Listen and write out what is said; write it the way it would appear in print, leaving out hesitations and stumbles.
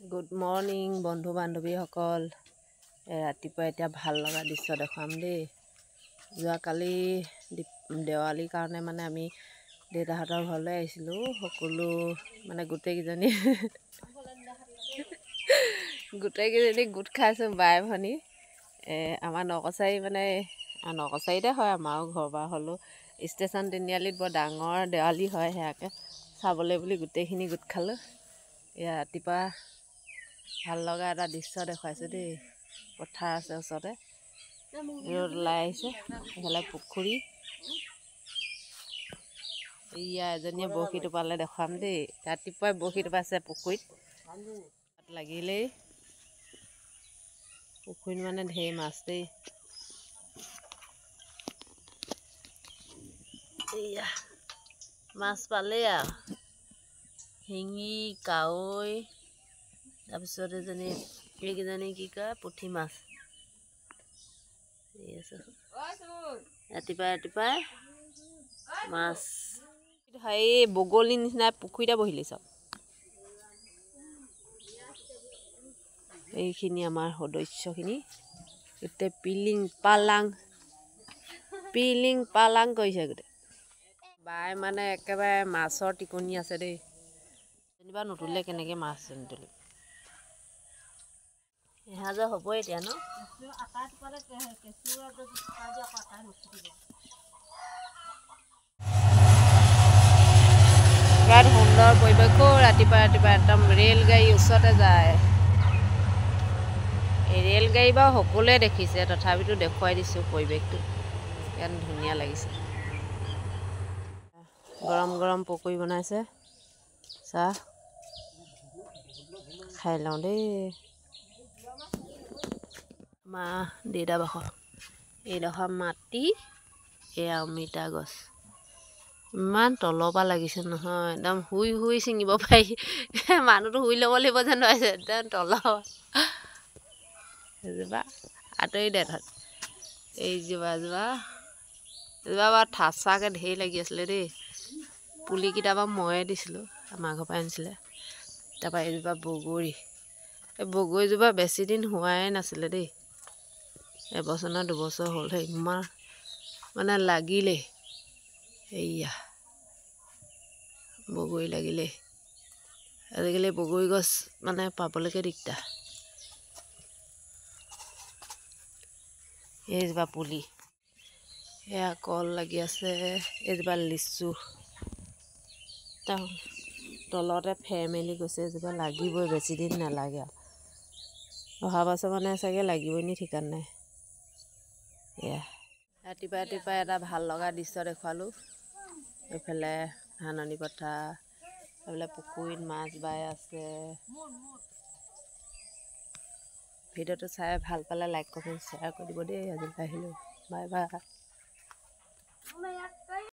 Good morning বন্ধু বান্ধৱীসকল। ৰাতিপুৱা এতিয়া ভাল লগা দৃশ্য দেখুৱাম দেই। যোৱাকালি দেৱালীৰ কাৰণে মানে আমি দেউতাহঁতৰ ঘৰলৈ আহিছিলোঁ। সকলো মানে গোটেইকেইজনী গোট খাইছোঁ বাই ভনী। আমাৰ নকছাৰী মানে নকছাৰীতে হয়, আমাৰো ঘৰ পৰা হ'লেও ষ্টেচন তিনিআলিত বৰ ডাঙৰ দেৱালী হয়, সেয়াকে চাবলৈ বুলি গোটেইখিনি গোট খালোঁ। এয়া ৰাতিপুৱা ভাল লগা এটা দৃশ্য দেখুৱাইছোঁ দেই। পথাৰ আছে ওচৰতে, ৰ'দ ওলাই আহিছে, এইফালে পুখুৰী। এয়া এজনীয়ে বৰশী টোপালে দেখুৱাম দেই। ৰাতিপুৱাই বৰশী টোপাইছে পুখুৰীত, লাগিলেই পুখুৰীত মানে ঢেৰ মাছ দেই। এয়া মাছ পালেই আৰু শিঙি কাৱৈ, তাৰপিছত এইকেইজনী কি কয় পুঠি মাছ। ৰাতিপুৱাই মাছ হেৰি বগলীৰ নিচিনা পুখুৰীতে বহিলি চব। এইখিনি আমাৰ সদস্যখিনি গোটেই পিলিং পালাং কৰিছে গোটেই। বাই মানে একেবাৰে মাছৰ টিকনি আছে দেই। যেনিবা নুতুলিলে কেনেকৈ মাছ নুতুলিম। এসাঁজৰ হ'ব এতিয়া ন। বিৰাট সুন্দৰ পৰিৱেশ। ৰাতিপুৱা একদম ৰেলগাড়ী ওচৰতে যায়। এই ৰেলগাড়ী বাৰু সকলোৱে দেখিছে, তথাপিতো দেখুৱাই দিছোঁ পৰিৱেশটো। ইমান ধুনীয়া লাগিছে। গৰম গৰম পকৰি বনাইছে, চাহ খাই লওঁ দেই। দেউতা বাসৰ এইডোখৰ মাটি, এয়া অমিতা গছ। ইমান তলৰ পৰা লাগিছে নহয়, একদম শুই ছিঙিব পাৰি। মানুহটো শুই ল'ব লাগিব যেন পাইছে, একদম তলৰ এজোপা আঁতৰি দে তাত। এইজোপা বাৰু ঠাচাকৈ ঢেৰ লাগি আছিলে দেই। পুলিকেইটা বাৰু ময়ে দিছিলোঁ, আমাৰ ঘৰৰ পৰা আনিছিলে। তাৰপৰা এইজোপা বগৰী, এই বগৰীজোপা বেছি দিন হোৱাই নাছিলে দেই, এবছৰ নে দুবছৰ হ'ল। ইমান মানে লাগিলেই, এইয়া বগৰী লাগিলেই। আজিকালি বগৰী গছ মানে পাবলৈকে দিগদাৰ। এইজোপা পুলি, এয়া কল লাগি আছে। এইজোপা লিচু, তলতে ফেৰ মেলি গৈছে। এজোপা লাগিবই, বেছি দিন নালাগে আৰু। অহা বছৰ মানে চাগে লাগিবই নি ঠিকান নাই। এয়া ৰাতিপুৱা এটা ভাল লগা দৃশ্য দেখুৱালোঁ। এইফালে ধাননি পথাৰ, এইফালে পুখুৰীত মাছ বাই আছে। ভিডিঅ'টো চাই ভাল পালে লাইক কমেণ্ট শ্বেয়াৰ কৰি দিব দেই। আজিলৈ আহিলোঁ, বাই বাই।